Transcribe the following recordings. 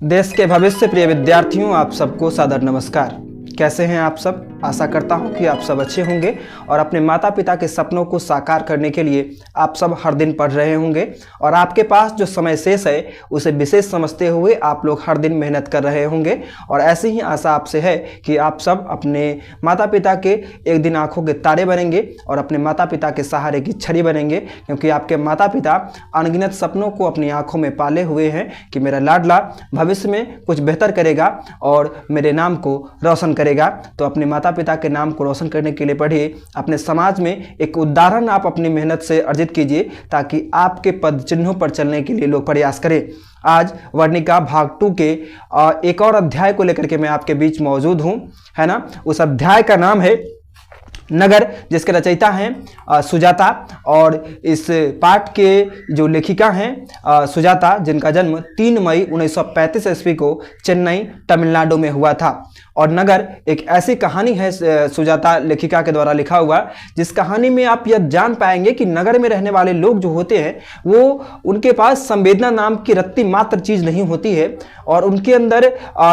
देश के भविष्य प्रिय विद्यार्थियों, आप सबको सादर नमस्कार। कैसे हैं आप सब? आशा करता हूं कि आप सब अच्छे होंगे और अपने माता पिता के सपनों को साकार करने के लिए आप सब हर दिन पढ़ रहे होंगे और आपके पास जो समय शेष है उसे विशेष समझते हुए आप लोग हर दिन मेहनत कर रहे होंगे। और ऐसी ही आशा आपसे है कि आप सब अपने माता पिता के एक दिन आंखों के तारे बनेंगे और अपने माता पिता के सहारे की छड़ी बनेंगे, क्योंकि आपके माता पिता अनगिनत सपनों को अपनी आंखों में पाले हुए हैं कि मेरा लाडला भविष्य में कुछ बेहतर करेगा और मेरे नाम को रोशन करेगा। तो अपने माता पिता के नाम को रोशन करने के लिए पढ़िए। अपने समाज में एक उदाहरण आप अपनी मेहनत से अर्जित कीजिए ताकि आपके पद चिन्हों पर चलने के लिए लोग प्रयास करें। आज वर्णिका भाग 2 के एक और अध्याय को लेकर के मैं आपके बीच मौजूद हूं, है ना। उस अध्याय का नाम है नगर, जिसके रचयिता हैं सुजाता और इस पाठ के जो लेखिका हैं सुजाता, जिनका जन्म 3 मई 1935 ईस्वी को चेन्नई तमिलनाडु में हुआ था। और नगर एक ऐसी कहानी है सुजाता लेखिका के द्वारा लिखा हुआ, जिस कहानी में आप यह जान पाएंगे कि नगर में रहने वाले लोग जो होते हैं वो उनके पास संवेदना नाम की रत्ती मात्र चीज नहीं होती है और उनके अंदर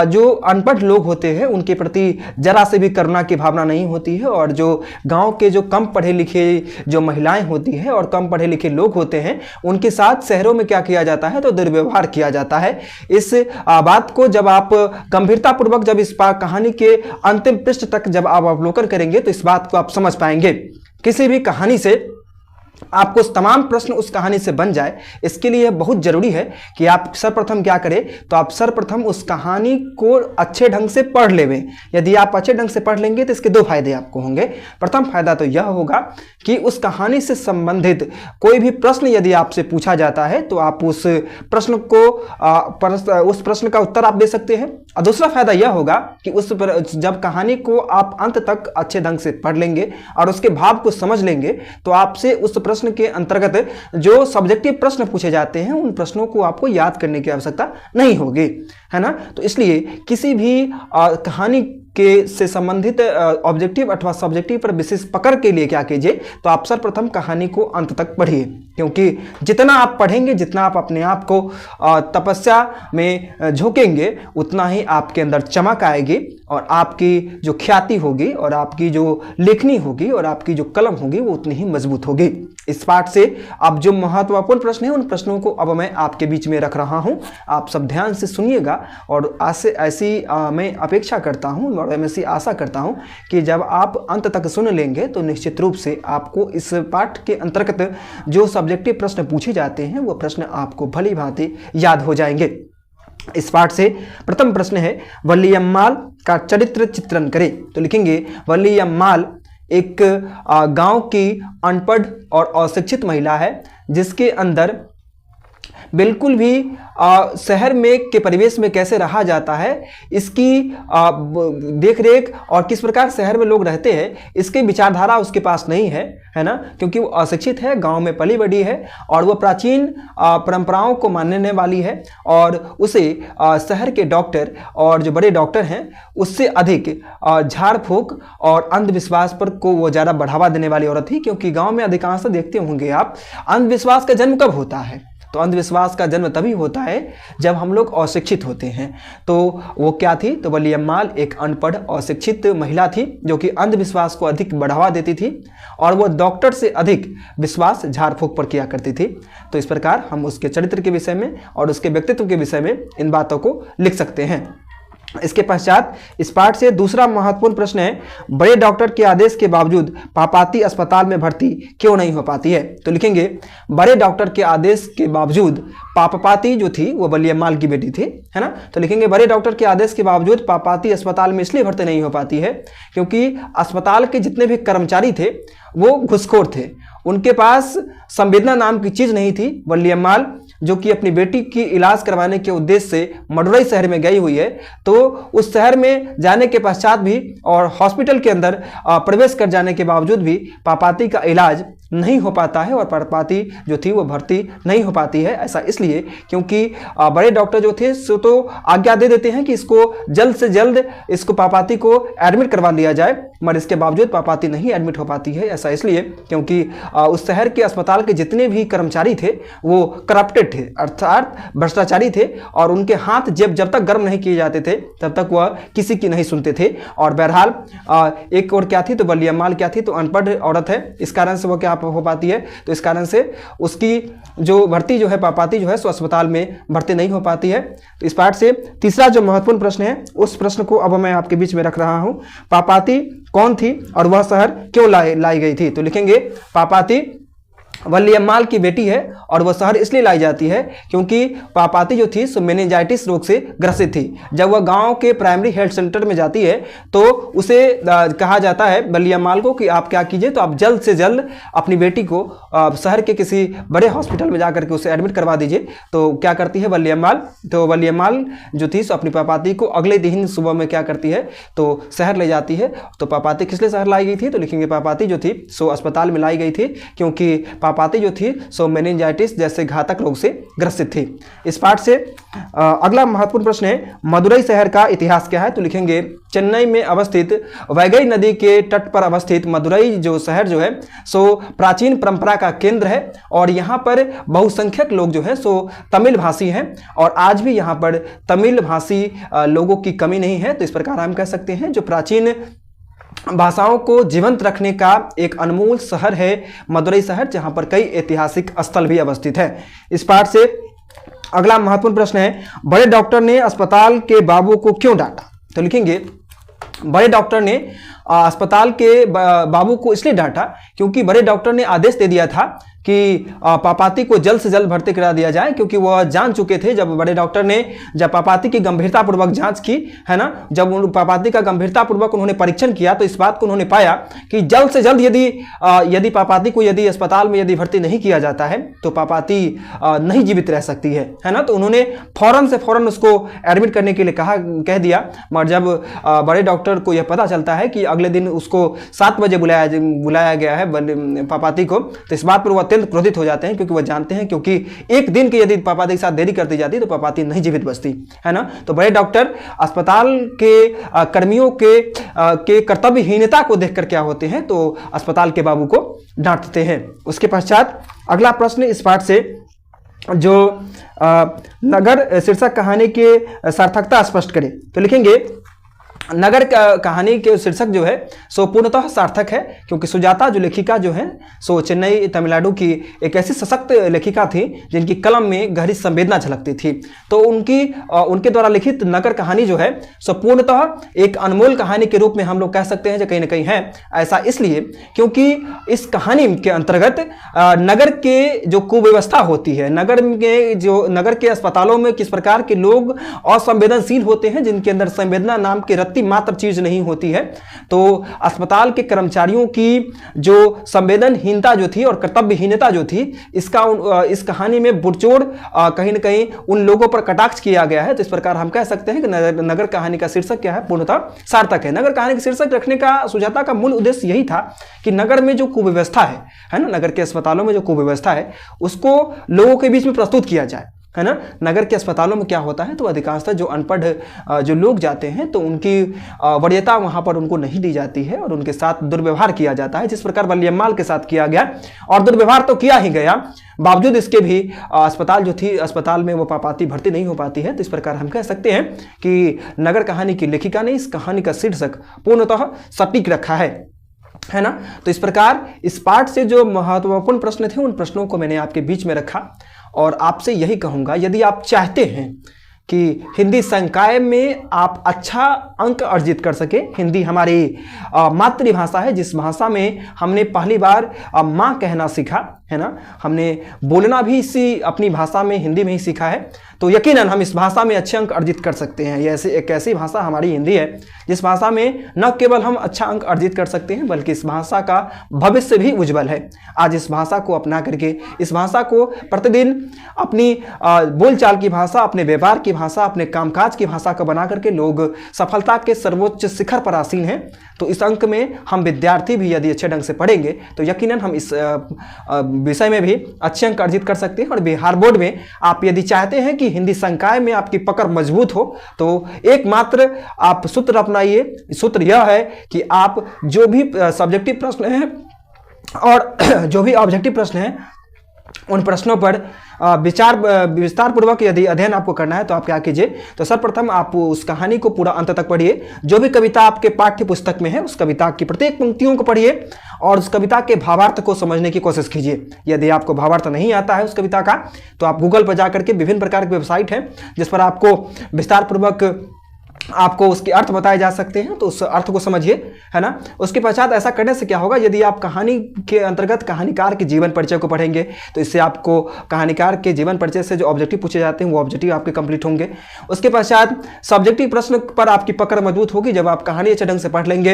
जो अनपढ़ लोग होते हैं उनके प्रति जरा से भी करुणा की भावना नहीं होती है। और जो गांव के जो कम पढ़े लिखे जो महिलाएं होती हैं और कम पढ़े लिखे लोग होते हैं उनके साथ शहरों में क्या किया जाता है, तो दुर्व्यवहार किया जाता है। इस बात को जब आप गंभीरतापूर्वक जब इस कहानी के अंतिम पृष्ठ तक जब आप अवलोकन करेंगे तो इस बात को आप समझ पाएंगे। किसी भी कहानी से आपको तमाम प्रश्न उस कहानी से बन जाए, इसके लिए बहुत जरूरी है कि आप सर्वप्रथम क्या करें, तो आप सर्वप्रथम उस कहानी को अच्छे ढंग से पढ़ लेवें। यदि आप अच्छे ढंग से पढ़ लेंगे तो इसके 2 फायदे आपको होंगे। प्रथम फायदा तो यह होगा कि उस कहानी से संबंधित कोई भी प्रश्न यदि आपसे पूछा जाता है तो आप उस प्रश्न का उत्तर आप दे सकते हैं। और दूसरा फायदा यह होगा कि जब कहानी को आप अंत तक अच्छे ढंग से पढ़ लेंगे और उसके भाव को समझ लेंगे तो आपसे उस प्रश्न के अंतर्गत जो सब्जेक्टिव प्रश्न पूछे जाते हैं उन प्रश्नों को आपको याद करने की आवश्यकता नहीं होगी, है ना। तो इसलिए किसी भी कहानी के से संबंधित ऑब्जेक्टिव अथवा सब्जेक्टिव पर विशेष पकड़ के लिए क्या कीजिए, तो आप सर्वप्रथम कहानी को अंत तक पढ़िए, क्योंकि जितना आप पढ़ेंगे, जितना आप अपने आप को तपस्या में झोंकेंगे, उतना ही आपके अंदर चमक आएगी और आपकी जो ख्याति होगी और आपकी जो लेखनी होगी और आपकी जो कलम होगी वो उतनी ही मजबूत होगी। इस पाठ से अब जो महत्वपूर्ण प्रश्न है उन प्रश्नों को अब मैं आपके बीच में रख रहा हूं, आप सब ध्यान से सुनिएगा। और ऐसी मैं अपेक्षा करता हूं और मैं ऐसी आशा करता हूं कि जब आप अंत तक सुन लेंगे तो निश्चित रूप से आपको इस पाठ के अंतर्गत जो सब्जेक्टिव प्रश्न पूछे जाते हैं वो प्रश्न आपको भली भांति याद हो जाएंगे। इस पाठ से प्रथम प्रश्न है, वल्लीयम्माल का चरित्र चित्रण करें। तो लिखेंगे, वल्लीयम्माल एक गांव की अनपढ़ और अशिक्षित महिला है जिसके अंदर बिल्कुल भी शहर में के परिवेश में कैसे रहा जाता है, इसकी देखरेख और किस प्रकार शहर में लोग रहते हैं इसकी विचारधारा उसके पास नहीं है, है ना, क्योंकि वो अशिक्षित है, गांव में पली बड़ी है और वो प्राचीन परंपराओं को मानने वाली है और उसे शहर के डॉक्टर और जो बड़े डॉक्टर हैं उससे अधिक झाड़ फूक और अंधविश्वास पर को वो ज़्यादा बढ़ावा देने वाली औरत थी। क्योंकि गाँव में अधिकांश देखते होंगे आप, अंधविश्वास का जन्म कब होता है, तो अंधविश्वास का जन्म तभी होता है जब हम लोग अशिक्षित होते हैं। तो वो क्या थी, तो वल्लीयम्माल एक अनपढ़ अशिक्षित महिला थी जो कि अंधविश्वास को अधिक बढ़ावा देती थी और वो डॉक्टर से अधिक विश्वास झाड़ फूक पर किया करती थी। तो इस प्रकार हम उसके चरित्र के विषय में और उसके व्यक्तित्व के विषय में इन बातों को लिख सकते हैं। इसके पश्चात इस पाठ से दूसरा महत्वपूर्ण प्रश्न है, बड़े डॉक्टर के आदेश के बावजूद पापाती अस्पताल में भर्ती क्यों नहीं हो पाती है। तो लिखेंगे, बड़े डॉक्टर के आदेश के बावजूद पापाती जो थी वो वल्लीयम्माल की बेटी थी, है ना। तो लिखेंगे, बड़े डॉक्टर के आदेश के बावजूद पापाती अस्पताल में इसलिए भर्ती नहीं हो पाती है क्योंकि अस्पताल के जितने भी कर्मचारी थे वो घुसखोर थे, उनके पास संवेदना नाम की चीज नहीं थी। वल्लीयम्माल जो कि अपनी बेटी की इलाज करवाने के उद्देश्य से मदुरई शहर में गई हुई है, तो उस शहर में जाने के पश्चात भी और हॉस्पिटल के अंदर प्रवेश कर जाने के बावजूद भी पापाती का इलाज नहीं हो पाता है और पर्णपाती जो थी वो भर्ती नहीं हो पाती है। ऐसा इसलिए क्योंकि बड़े डॉक्टर जो थे सो तो आज्ञा दे देते हैं कि इसको जल्द से जल्द इसको पापाती को एडमिट करवा लिया जाए, मगर इसके बावजूद पापाती नहीं एडमिट हो पाती है। ऐसा इसलिए क्योंकि उस शहर के अस्पताल के जितने भी कर्मचारी थे वो करप्टेड थे, अर्थात भ्रष्टाचारी थे, और उनके हाथ जब तक गर्म नहीं किए जाते थे तब तक वह किसी की नहीं सुनते थे। और बहरहाल एक और क्या थी तो वली अम्माल क्या थी तो अनपढ़ औरत है, इस कारण से वो क्या हो पाती है, तो इस कारण से उसकी जो भर्ती जो है पापाती जो है सो अस्पताल में भर्ती नहीं हो पाती है। तो इस पार्ट से तीसरा जो महत्वपूर्ण प्रश्न है उस प्रश्न को अब मैं आपके बीच में रख रहा हूं। पापाती कौन थी और वह शहर क्यों लाई गई थी? तो लिखेंगे पापाती वली अम्माल की बेटी है और वह शहर इसलिए लाई जाती है क्योंकि पापाती जो थी सो मेनिंजाइटिस रोग से ग्रसित थी। जब वह गांव के प्राइमरी हेल्थ सेंटर में जाती है तो उसे कहा जाता है वली अम्माल को कि आप क्या कीजिए, तो आप जल्द से जल्द अपनी बेटी को शहर के किसी बड़े हॉस्पिटल में जाकर के उसे एडमिट करवा दीजिए। तो क्या करती है वली अम्माल, तो वली अम्माल जो थी सो अपनी पापाती को अगले दिन सुबह में क्या करती है तो शहर ले जाती है। तो पापाती किस लिए शहर लाई गई थी? तो लिखेंगे पापाती जो थी सो अस्पताल में लाई गई थी क्योंकि पापाती जो थी सो मेनिंजाइटिस जैसे घातक रोग से ग्रसित थी। इस पाठ से अगला महत्वपूर्ण प्रश्न है मदुरई शहर का इतिहास क्या है? तो लिखेंगे चेन्नई में अवस्थित वैगई नदी के तट पर अवस्थित मदुरई जो शहर जो है सो प्राचीन परंपरा का केंद्र है और यहाँ पर बहुसंख्यक लोग जो है सो तमिल भाषी हैं और आज भी यहाँ पर तमिल भाषी लोगों की कमी नहीं है। तो इस प्रकार हम कह सकते हैं जो प्राचीन भाषाओं को जीवंत रखने का एक अनमोल शहर है मदुरई शहर, जहां पर कई ऐतिहासिक स्थल भी अवस्थित है। इस पाठ से अगला महत्वपूर्ण प्रश्न है बड़े डॉक्टर ने अस्पताल के बाबू को क्यों डांटा? तो लिखेंगे बड़े डॉक्टर ने अस्पताल के बाबू को इसलिए डांटा क्योंकि बड़े डॉक्टर ने आदेश दे दिया था कि पापाती को जल्द से जल्द भर्ती करा दिया जाए, क्योंकि वह जान चुके थे जब बड़े डॉक्टर ने जब पापाती की गंभीरतापूर्वक जांच की है ना, जब पापाती का गंभीरतापूर्वक उन्होंने परीक्षण किया तो इस बात को उन्होंने पाया कि जल्द से जल्द यदि पापाती को यदि अस्पताल में यदि भर्ती नहीं किया जाता है तो पापाती नहीं जीवित रह सकती है ना। तो उन्होंने फौरन से फौरन उसको एडमिट करने के लिए कह दिया। मगर जब बड़े डॉक्टर को यह पता चलता है कि अगले दिन उसको 7 बजे बुलाया गया है पापाती को, तो इस बात पर वह अत्यंत क्रोधित हो जाते हैं क्योंकि वह जानते हैं क्योंकि एक दिन की यदि पापाती के साथ देरी कर दी जाती तो पापाती नहीं जीवित बचती है ना। तो बड़े डॉक्टर अस्पताल के कर्मियों के कर्तव्यहीनता को देखकर क्या होते हैं तो अस्पताल के बाबू को डांटते हैं। उसके पश्चात अगला प्रश्न इस पाठ से जो नगर शीर्षक कहानी के सार्थकता स्पष्ट करे, तो लिखेंगे नगर कहानी के शीर्षक जो है सो पूर्णतः सार्थक है क्योंकि सुजाता जो लेखिका जो है सो चेन्नई तमिलनाडु की एक ऐसी सशक्त लेखिका थी जिनकी कलम में गहरी संवेदना झलकती थी। तो उनके द्वारा लिखित नगर कहानी जो है सो पूर्णतः एक अनमोल कहानी के रूप में हम लोग कह सकते हैं जो कहीं ना कहीं है। ऐसा इसलिए क्योंकि इस कहानी के अंतर्गत नगर के जो कुव्यवस्था होती है, नगर के अस्पतालों में किस प्रकार के लोग असंवेदनशील होते हैं जिनके अंदर संवेदना नाम की रत्ती मात्र चीज नहीं होती है, तो अस्पताल के कर्मचारियों की जो संवेदनहीनता जो थी और कर्तव्यहीनता जो थी इस कहानी में बुरचोड़ कहीं ना कहीं उन लोगों पर कटाक्ष किया गया है। तो इस प्रकार हम कह सकते हैं कि नगर कहानी का शीर्षक क्या है, पूर्णतः सार्थक है। नगर कहानी का शीर्षक रखने का सुजाता का मूल उद्देश्य यही था कि नगर में जो कुव्यवस्था है ना, नगर के अस्पतालों में जो कुव्यवस्था है उसको लोगों के बीच में प्रस्तुत किया जाए, है ना। नगर के अस्पतालों में क्या होता है तो अधिकांशतः जो अनपढ़ जो लोग जाते हैं तो उनकी वरीयता वहां पर उनको नहीं दी जाती है और उनके साथ दुर्व्यवहार किया जाता है, जिस प्रकार वली अम्माल के साथ किया गया। और दुर्व्यवहार तो किया ही गया, बावजूद इसके भी अस्पताल में वो पापाती भर्ती नहीं हो पाती है। तो इस प्रकार हम कह सकते हैं कि नगर कहानी की लेखिका ने इस कहानी का शीर्षक पूर्णतः सटीक रखा है ना। तो इस प्रकार इस पाठ से जो महत्वपूर्ण प्रश्न थे उन प्रश्नों को मैंने आपके बीच में रखा और आपसे यही कहूंगा, यदि आप चाहते हैं कि हिंदी संकाय में आप अच्छा अंक अर्जित कर सके, हिंदी हमारी मातृभाषा है जिस भाषा में हमने पहली बार माँ कहना सीखा है ना, हमने बोलना भी इसी अपनी भाषा में हिंदी में ही सीखा है, तो यकीनन हम इस भाषा में अच्छे अंक अर्जित कर सकते हैं। ये एक ऐसी भाषा हमारी हिंदी है जिस भाषा में न केवल हम अच्छा अंक अर्जित कर सकते हैं बल्कि इस भाषा का भविष्य भी उज्जवल है। आज इस भाषा को अपना करके, इस भाषा को प्रतिदिन अपनी बोलचाल की भाषा, अपने व्यवहार की भाषा, अपने कामकाज की भाषा को बना करके लोग सफलता के सर्वोच्च शिखर पर आसीन हैं। तो इस अंक में हम विद्यार्थी भी यदि अच्छे ढंग से पढ़ेंगे तो यकीनन हम इस विषय में भी अच्छे अंक अर्जित कर सकते हैं। और बिहार बोर्ड में आप यदि चाहते हैं कि हिंदी संकाय में आपकी पकड़ मजबूत हो तो एकमात्र आप सूत्र अपनाइए। सूत्र यह है कि आप जो भी सब्जेक्टिव प्रश्न हैं और जो भी ऑब्जेक्टिव प्रश्न हैं उन प्रश्नों पर विस्तार पूर्वक यदि अध्ययन आपको करना है तो आप क्या कीजिए, तो सर्वप्रथम आप उस कहानी को पूरा अंत तक पढ़िए। जो भी कविता आपके पाठ्य पुस्तक में है उस कविता की प्रत्येक पंक्तियों को पढ़िए और उस कविता के भावार्थ को समझने की कोशिश कीजिए। यदि आपको भावार्थ नहीं आता है उस कविता का तो आप गूगल पर जाकर के विभिन्न प्रकार की वेबसाइट है जिस पर आपको विस्तार पूर्वक आपको उसके अर्थ बताए जा सकते हैं, तो उस अर्थ को समझिए, है ना। उसके पश्चात ऐसा करने से क्या होगा, यदि आप कहानी के अंतर्गत कहानीकार के जीवन परिचय को पढ़ेंगे तो इससे आपको कहानीकार के जीवन परिचय से जो ऑब्जेक्टिव पूछे जाते हैं वो ऑब्जेक्टिव आपके कंप्लीट होंगे। उसके पश्चात सब्जेक्टिव प्रश्न पर आपकी पकड़ मजबूत होगी जब आप कहानी अच्छे ढंग से पढ़ लेंगे,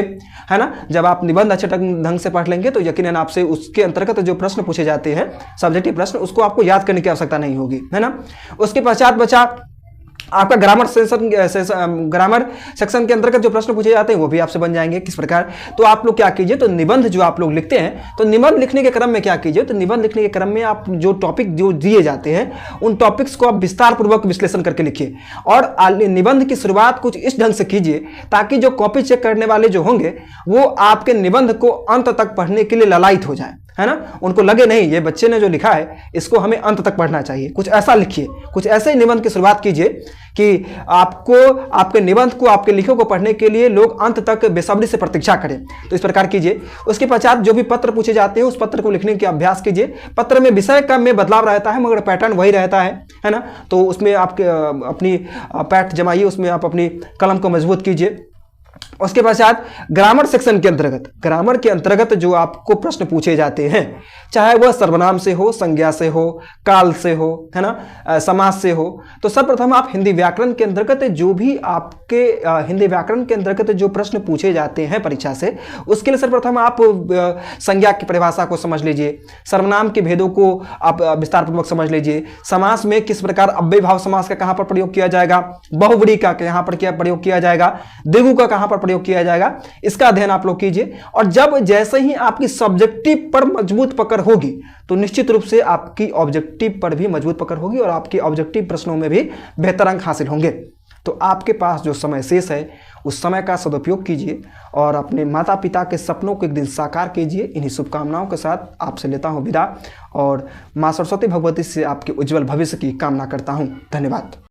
है ना। जब आप निबंध अच्छे ढंग से पढ़ लेंगे तो यकीनन आपसे उसके अंतर्गत जो प्रश्न पूछे जाते हैं सब्जेक्टिव प्रश्न, उसको आपको याद करने की आवश्यकता नहीं होगी, है ना। उसके पश्चात बचा आपका ग्रामर सेक्शन के अंतर्गत जो प्रश्न पूछे जाते हैं वो भी आपसे बन जाएंगे। किस प्रकार, तो आप लोग क्या कीजिए, तो निबंध जो आप लोग लिखते हैं तो निबंध लिखने के क्रम में क्या कीजिए, तो निबंध लिखने के क्रम में आप जो टॉपिक जो दिए जाते हैं उन टॉपिक्स को आप विस्तार पूर्वक विश्लेषण करके लिखिए। और निबंध की शुरुआत कुछ इस ढंग से कीजिए ताकि जो कॉपी चेक करने वाले जो होंगे वो आपके निबंध को अंत तक पढ़ने के लिए ललायित हो जाए, है ना। उनको लगे नहीं ये बच्चे ने जो लिखा है इसको हमें अंत तक पढ़ना चाहिए। कुछ ऐसा लिखिए, कुछ ऐसे ही निबंध की शुरुआत कीजिए कि आपको आपके निबंध को, आपके लिखों को पढ़ने के लिए लोग अंत तक बेसब्री से प्रतीक्षा करें। तो इस प्रकार कीजिए। उसके पश्चात जो भी पत्र पूछे जाते हैं उस पत्र को लिखने का अभ्यास कीजिए। पत्र में विषय का में बदलाव रहता है मगर पैटर्न वही रहता है ना। तो उसमें आप अपनी पैठ जमाइए, उसमें आप अपनी कलम को मजबूत कीजिए। उसके पश्चात ग्रामर सेक्शन के अंतर्गत, ग्रामर के अंतर्गत जो आपको प्रश्न पूछे जाते हैं, चाहे वह सर्वनाम से हो, संज्ञा से हो, काल से हो, है ना, समास से हो, तो सर्वप्रथम आप हिंदी व्याकरण के अंतर्गत जो भी आपके हिंदी व्याकरण के अंतर्गत जो प्रश्न पूछे जाते हैं परीक्षा से, उसके लिए सर्वप्रथम आप संज्ञा की परिभाषा को समझ लीजिए, सर्वनाम के भेदों को आप विस्तार पूर्वक समझ लीजिए, समास में किस प्रकार अव्ययी भाव समास का कहां पर प्रयोग किया जाएगा, बहुव्रीहि का यहां पर क्या प्रयोग किया जाएगा, द्विगु का कहां पर प्रयोग किया जाएगा, इसका अध्ययन आप लोग कीजिए। और जब जैसे ही आपकी सब्जेक्टिव पर मजबूत पकड़ होगी तो निश्चित रूप से आपकी ऑब्जेक्टिव पर भी मजबूत पकड़ होगी और आपके ऑब्जेक्टिव प्रश्नों में भी बेहतर अंक हासिल होंगे। तो आपके पास जो समय शेष है उस समय का सदुपयोग कीजिए और अपने माता पिता के सपनों को एक दिन साकार कीजिए। इन्हीं शुभकामनाओं के साथ आपसे लेता हूं विदा और मां सरस्वती भगवती से आपके उज्जवल भविष्य की कामना करता हूं। धन्यवाद।